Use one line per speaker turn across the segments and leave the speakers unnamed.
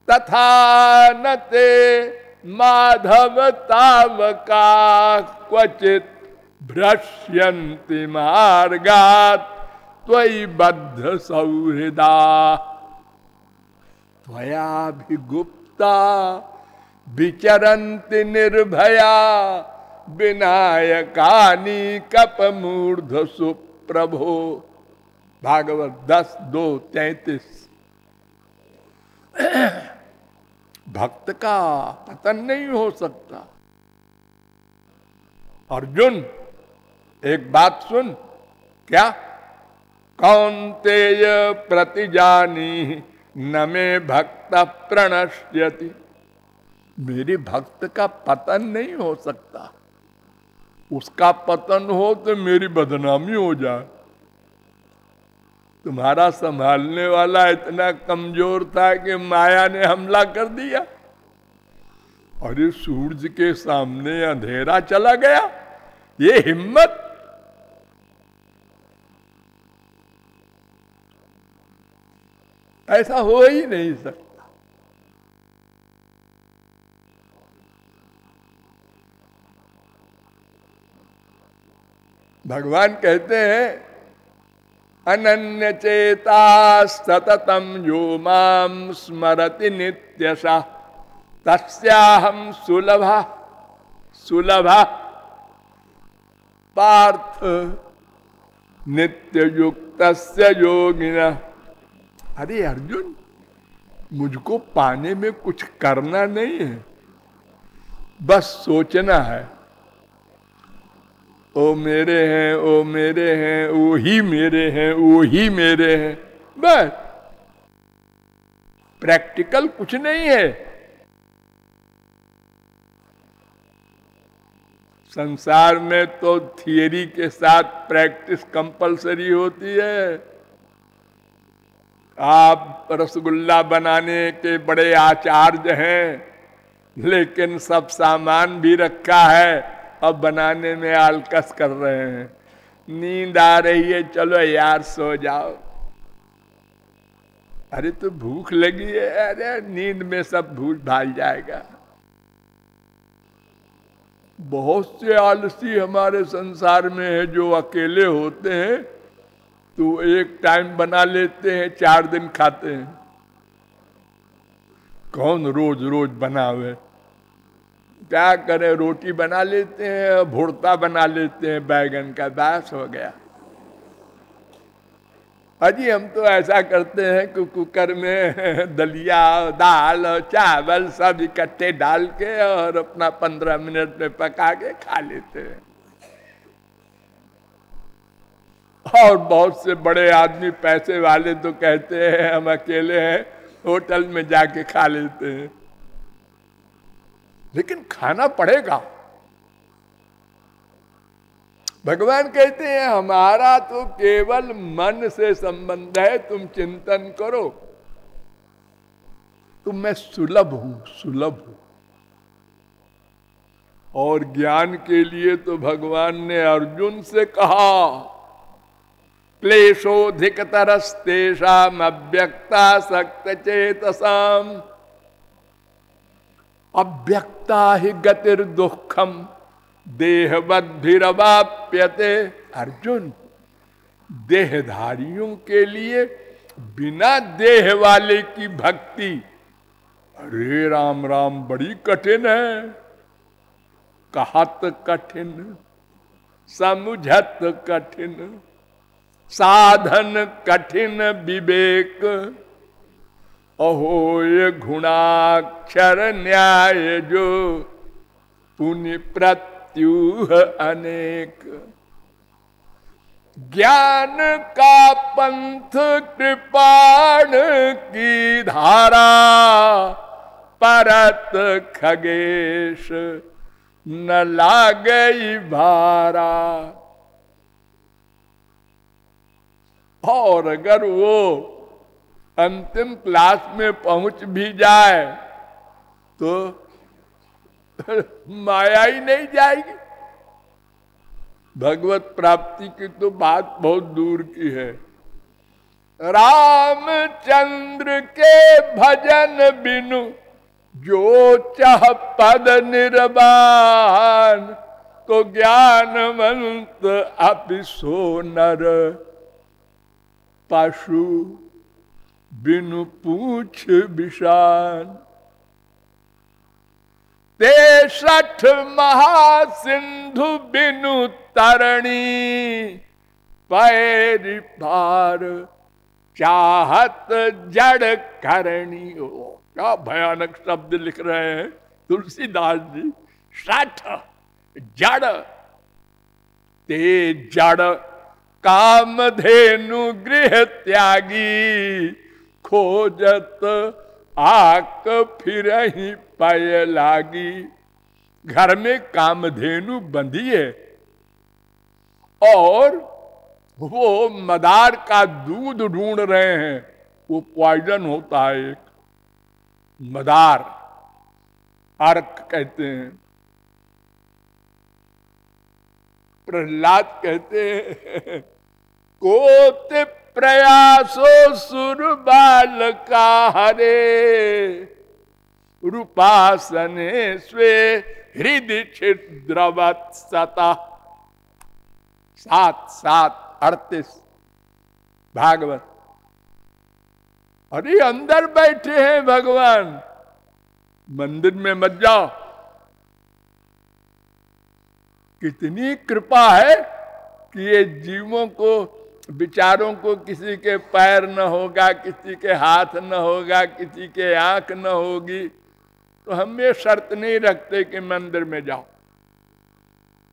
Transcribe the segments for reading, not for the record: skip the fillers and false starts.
तथा न ते माधव तावका क्वचित भ्रश्यन्ति मार्गात् त्वयि बद्ध सौहृदा त्वयाभिगुप्ता विचरन्ति निर्भया विनायकानि कपमूर्ध सुप्रभो। भागवत 10:2-33। भक्त का पतन नहीं हो सकता। अर्जुन एक बात सुन, क्या? कौन्तेय प्रतिजानी न मे भक्त प्रणश्यति। मेरे भक्त का पतन नहीं हो सकता। उसका पतन हो तो मेरी बदनामी हो जाए। तुम्हारा संभालने वाला इतना कमजोर था कि माया ने हमला कर दिया। और इस सूरज के सामने अंधेरा चला गया। ये हिम्मत! ऐसा हो ही नहीं सकता। भगवान कहते हैं अनन्य चेता सततम यो माम स्मरति नित्यशा तस्याहम सुलभा सुलभा पार्थ नित्य युक्तस्य योगिना। अरे अर्जुन, मुझको पाने में कुछ करना नहीं है, बस सोचना है ओ मेरे हैं, ओ मेरे हैं, वो ही मेरे हैं, वो ही मेरे हैं, बस। प्रैक्टिकल कुछ नहीं है। संसार में तो थियरी के साथ प्रैक्टिस कंपलसरी होती है। आप रसगुल्ला बनाने के बड़े आचार्य हैं, लेकिन सब सामान भी रखा है और बनाने में आलकस कर रहे हैं। नींद आ रही है, चलो यार सो जाओ। अरे तो भूख लगी है, अरे नींद में सब भूल भाल जाएगा। बहुत से आलसी हमारे संसार में है जो अकेले होते हैं तो एक टाइम बना लेते हैं, 4 दिन खाते हैं। कौन रोज रोज बनावे? क्या करें, रोटी बना लेते हैं, भुर्ता बना लेते हैं बैगन का, बस हो गया। अजी हम तो ऐसा करते हैं कि कुकर में दलिया, दाल और चावल सब इकट्ठे डाल के और अपना 15 मिनट में पका के खा लेते हैं। और बहुत से बड़े आदमी पैसे वाले तो कहते हैं हम अकेले हैं, होटल में जाके खा लेते हैं। लेकिन खाना पड़ेगा। भगवान कहते हैं हमारा तो केवल मन से संबंध है, तुम चिंतन करो तो मैं सुलभ हूं, सुलभ हूं। और ज्ञान के लिए तो भगवान ने अर्जुन से कहा क्लेशोधिकतरस्तेषाम् अव्यक्ता सक्त चेतसाम अव्यक्ता ही गतिर्दुःखम देहवद्भिरवाप्यते। अर्जुन, देहधारियों के लिए बिना देह वाले की भक्ति, अरे राम राम, बड़ी कठिन है। कहत कठिन, समझत कठिन, साधन कठिन विवेक, अहो ये गुणाक्षर न्याय जो पुण्य प्रत्युह अनेक। ज्ञान का पंथ कृपाण की धारा, परत खगेश न लागई भारा। और अगर वो अंतिम क्लास में पहुंच भी जाए तो माया ही नहीं जाएगी। भगवत प्राप्ति की तो बात बहुत दूर की है। रामचंद्र के भजन बिनु जो चाह पद निर्वाण, तो ज्ञानवंत अपिसो नर पशु बिनु पूछ विषान। 63 महासिंधु बिनु तरणी, पैर पार चाहत जड़ करणी। ओ क्या भयानक शब्द लिख रहे हैं तुलसीदास जी। 60 जड़, ते जड़ कामधेनु गृह त्यागी, खोजत आक फिर ही पाय लागी। घर में कामधेनु बंधी है और वो मदार का दूध ढूंढ रहे हैं। वो पॉइजन होता है एक, मदार अर्क कहते हैं। प्रहलाद कहते हैं कोत प्रयासो सुर बाल का हरे, रूपासने स्वे हृदय छिद्रवत सता। 7:38 भागवत। अरे अंदर बैठे हैं भगवान, मंदिर में मत जाओ। कितनी कृपा है कि ये जीवों को, विचारों को, किसी के पैर न होगा, किसी के हाथ न होगा, किसी के आंख न होगी, तो हम ये शर्त नहीं रखते कि मंदिर में जाओ,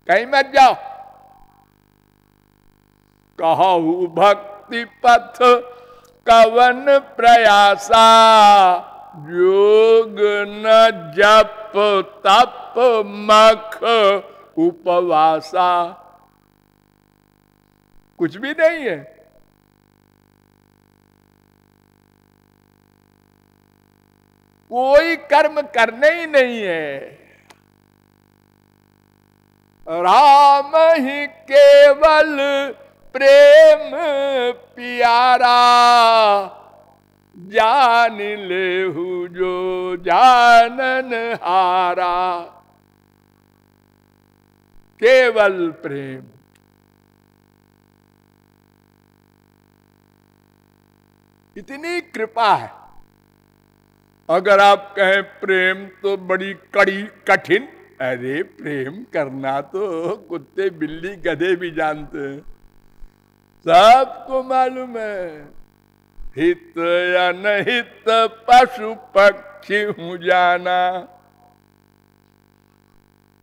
कहीं मत जाओ। कहु भक्ति पथ कवन प्रयासा, योग न जप तप मख उपवासा। कुछ भी नहीं है। कोई कर्म करने ही नहीं है। राम ही केवल प्रेम प्यारा, जान लेहु जो जानन हारा। केवल प्रेम। इतनी कृपा है। अगर आप कहें प्रेम तो बड़ी कड़ी कठिन, अरे प्रेम करना तो कुत्ते बिल्ली गधे भी जानते हैं, सबको मालूम है। हित या नहित पशु पक्षी हूं जाना।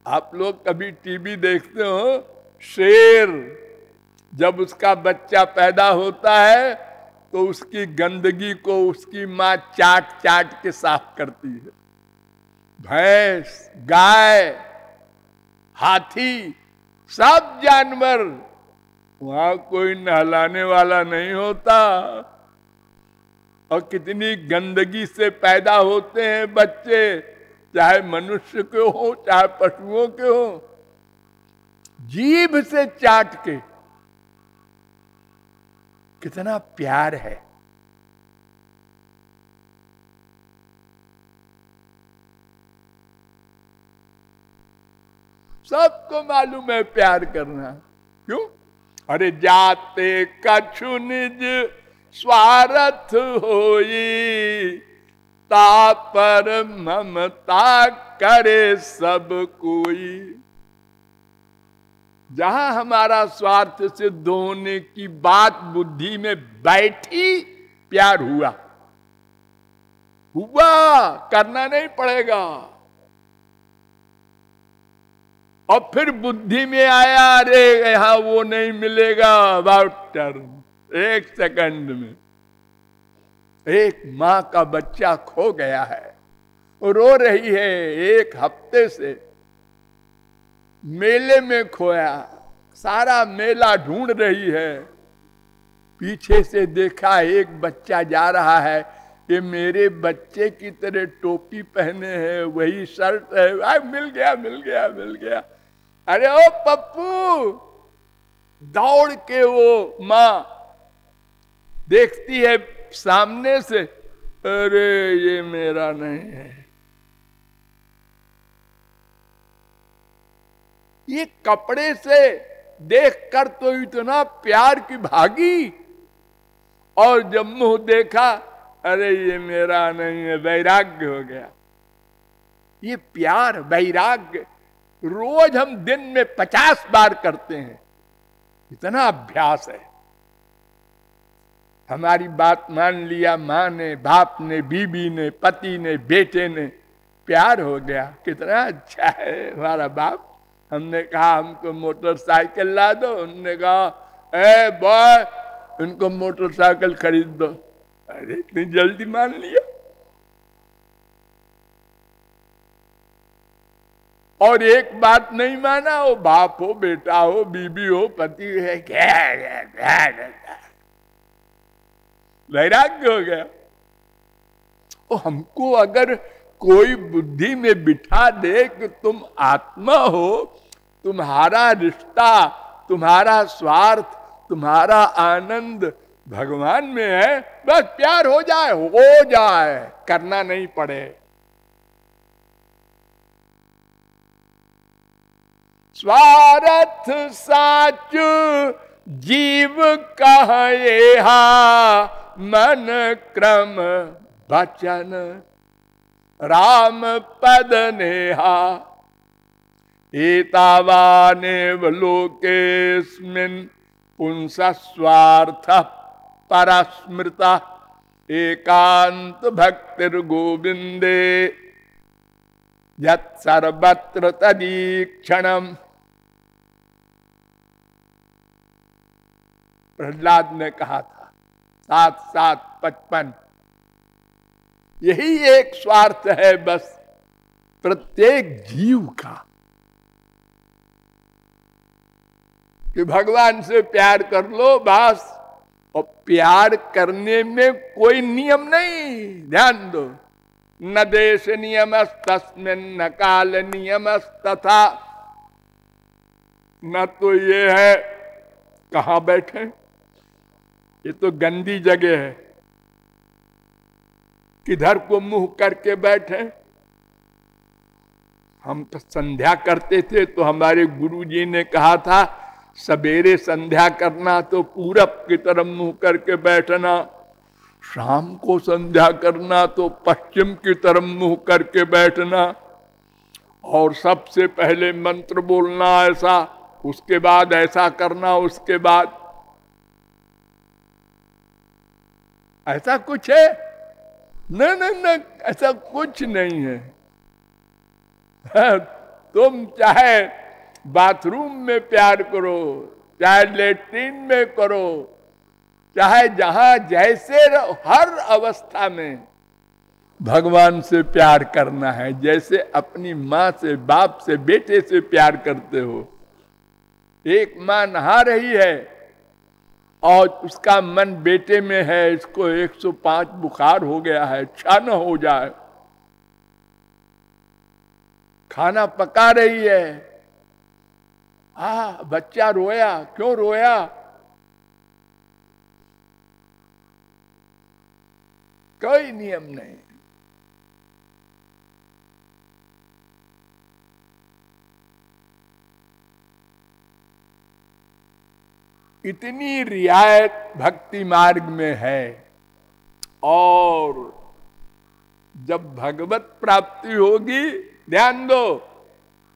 आप लोग कभी टीवी देखते हो, शेर जब उसका बच्चा पैदा होता है तो उसकी गंदगी को उसकी माँ चाट चाट के साफ करती है। भैंस, गाय, हाथी, सब जानवर, वहां कोई नहलाने वाला नहीं होता। और कितनी गंदगी से पैदा होते हैं बच्चे, चाहे मनुष्य के हो चाहे पशुओं के हो, जीभ से चाट के। कितना प्यार है। सबको मालूम है प्यार करना। क्यों? अरे जाते कछु निज स्वार्थ होई, तापर ममता करे सब कोई। जहां हमारा स्वार्थ सिद्ध होने की बात बुद्धि में बैठी, प्यार हुआ। करना नहीं पड़ेगा। और फिर बुद्धि में आया, अरे यहां वो नहीं मिलेगा, अबाउट टर्न, 1 सेकंड में। एक मां का बच्चा खो गया है, रो रही है 1 हफ्ते से। मेले में खोया, सारा मेला ढूंढ रही है। पीछे से देखा एक बच्चा जा रहा है, ये मेरे बच्चे की तरह टोपी पहने हैं, वही शर्ट है। मिल गया मिल गया मिल गया। अरे ओ पप्पू, दौड़ के वो मां देखती है सामने से, अरे ये मेरा नहीं है। ये कपड़े से देखकर तो इतना प्यार की भागी, और जब मुंह देखा, अरे ये मेरा नहीं है, वैराग्य हो गया। ये प्यार वैराग्य रोज हम दिन में 50 बार करते हैं, इतना अभ्यास है। हमारी बात मान लिया, माँ ने, बाप ने, बीबी ने, पति ने, बेटे ने, प्यार हो गया। कितना अच्छा है हमारा बाप। हमने कहा हमको मोटरसाइकिल ला दो, उन्होंने कहा ए बॉय उनको मोटरसाइकिल खरीद दो। अरे इतनी जल्दी मान लिया। और एक बात नहीं माना, वो बाप हो, बेटा हो, बीबी हो, पति है, वैराग्य हो गया। तो हमको अगर कोई बुद्धि में बिठा दे कि तुम आत्मा हो, तुम्हारा रिश्ता, तुम्हारा स्वार्थ, तुम्हारा आनंद भगवान में है, बस प्यार हो जाए, करना नहीं पड़े। स्वार्थ साचु जीव कहा, मन क्रम वचन राम पद नेहा। एतावानेव लोकेस्मिन् पुंस स्वार्थ परस्मृता, एकांत भक्तिर गोविंदे यत् सर्वत्र तदीक्षणम। प्रहलाद ने कहा था 7-7-55, यही एक स्वार्थ है बस प्रत्येक जीव का, कि भगवान से प्यार कर लो बस। और प्यार करने में कोई नियम नहीं, ध्यान दो। न देश नियमस्तस्मिन् न काल नियमस्तथा। न तो ये है कहाँ बैठे, ये तो गंदी जगह है, किधर को मुंह करके बैठे। हम तो संध्या करते थे तो हमारे गुरुजी ने कहा था सवेरे संध्या करना तो पूरब की तरफ मुंह करके बैठना, शाम को संध्या करना तो पश्चिम की तरफ मुंह करके बैठना, और सबसे पहले मंत्र बोलना ऐसा, उसके बाद ऐसा करना, उसके बाद ऐसा कुछ है? न, ऐसा कुछ नहीं है। तुम चाहे बाथरूम में प्यार करो, चाहे लेट्रिन में करो, चाहे जहां जैसे रहो, हर अवस्था में भगवान से प्यार करना है, जैसे अपनी माँ से, बाप से, बेटे से प्यार करते हो। एक माँ नहा रही है और उसका मन बेटे में है, इसको 105 बुखार हो गया है, अच्छा न हो जाए। खाना पका रही है, बच्चा रोया, क्यों रोया? कोई नियम नहीं। इतनी रियायत भक्ति मार्ग में है। और जब भगवत प्राप्ति होगी, ध्यान दो,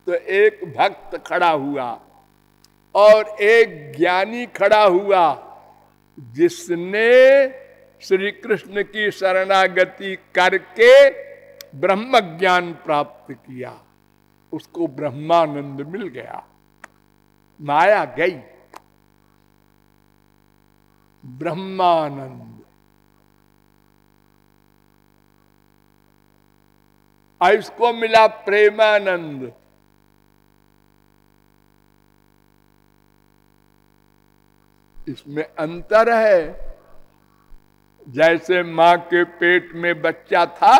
तो एक भक्त खड़ा हुआ और एक ज्ञानी खड़ा हुआ, जिसने श्री कृष्ण की शरणागति करके ब्रह्म ज्ञान प्राप्त किया, उसको ब्रह्मानंद मिल गया, माया गई, ब्रह्मानंद। इसको मिला प्रेमानंद। इसमें अंतर है। जैसे माँ के पेट में बच्चा था,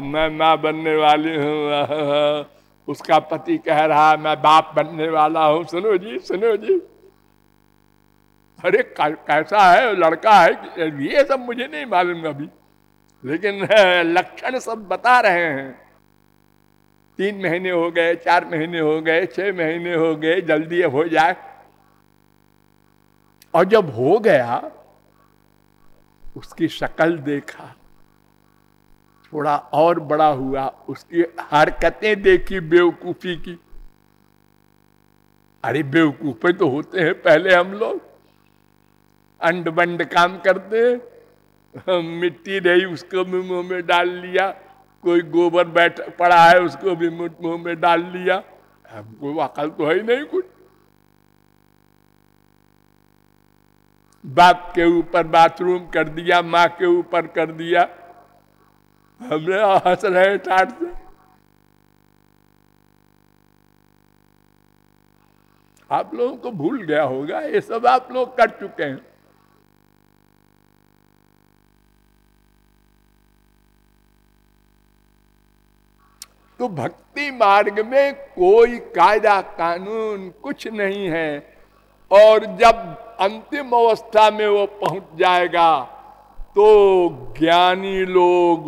मैं माँ बनने वाली हूँ, उसका पति कह रहा मैं बाप बनने वाला हूँ, सुनो जी सुनो जी, अरे कैसा है लड़का है, ये सब मुझे नहीं मालूम अभी, लेकिन लक्षण सब बता रहे हैं। 3 महीने हो गए, 4 महीने हो गए, 6 महीने हो गए, जल्दी हो जाए। और जब हो गया, उसकी शक्ल देखा, थोड़ा और बड़ा हुआ, उसकी हरकतें देखी बेवकूफी की। अरे बेवकूफे तो होते हैं पहले हम लोग, अंड बंड काम करते हैं। मिट्टी रही उसको भी मुंह में डाल लिया, कोई गोबर बैठ पड़ा है उसको भी मुंह में डाल लिया। हमको अकल तो है ही नहीं कुछ। बाप के ऊपर बाथरूम कर दिया, माँ के ऊपर कर दिया, हमने हंस रहे ठाट से। आप लोगों को भूल गया होगा, ये सब आप लोग कर चुके हैं। तो भक्ति मार्ग में कोई कायदा कानून कुछ नहीं है। और जब अंतिम अवस्था में वो पहुंच जाएगा तो ज्ञानी लोग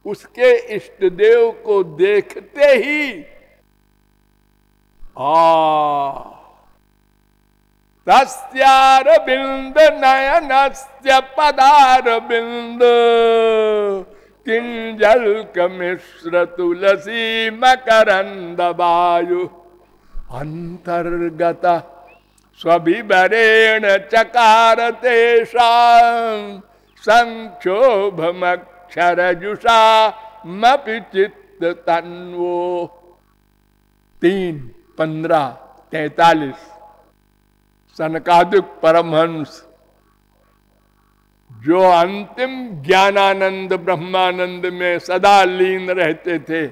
उसके इष्ट देव को देखते ही तस्यारविंद नयनस्य पदारविंद किंजल्क मिश्र तुलसी मकरंद वायु अंतर्गत स्वभिवरेण चकार तेषां संक्षोभमक्षरजुषा मपि चित्त तन्वो। 3, 15, 43 सनकादिक परमहंस जो अंतिम ज्ञानानंद ब्रह्मानंद में सदा लीन रहते थे,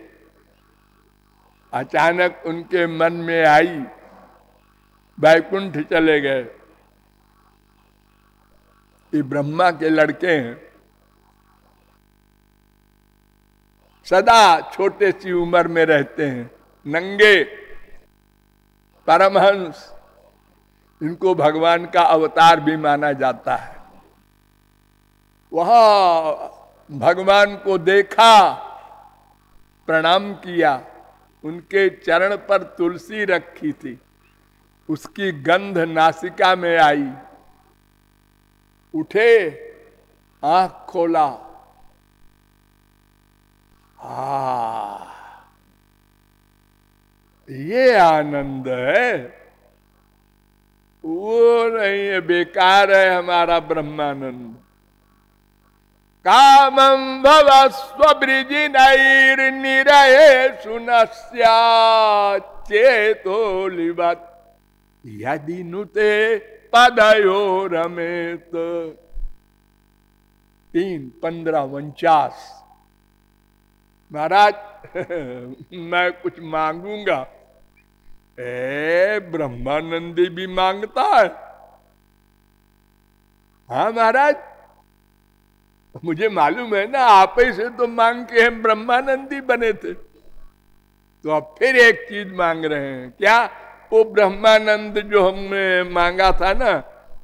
अचानक उनके मन में आई, वैकुंठ चले गए। ये ब्रह्मा के लड़के हैं, सदा छोटे सी उम्र में रहते हैं, नंगे परमहंस, इनको भगवान का अवतार भी माना जाता है। वहां भगवान को देखा, प्रणाम किया, उनके चरण पर तुलसी रखी थी, उसकी गंध नासिका में आई, उठे, आंख खोला, ये आनंद है, वो नहीं है, बेकार है हमारा ब्रह्मानंद। कामं भवस्व ब्रिजिनैर्निरये सुनस्या चेतो लिवत् यदि नुते पदयो रमेत। 3, 15, 49 महाराज मैं कुछ मांगूंगा। ब्रह्मानंदी भी मांगता है। हाँ महाराज, मुझे मालूम है ना, आप ही से तो मांग के हम ब्रह्मानंदी बने थे, तो अब फिर एक चीज मांग रहे हैं। क्या? वो ब्रह्मानंद जो हमने मांगा था ना,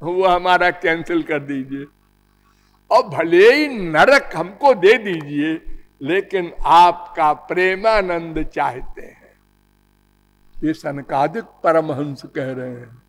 वो हमारा कैंसिल कर दीजिए, और भले ही नरक हमको दे दीजिए, लेकिन आपका प्रेमानंद चाहते हैं। ये सनकादिक परमहंस कह रहे हैं।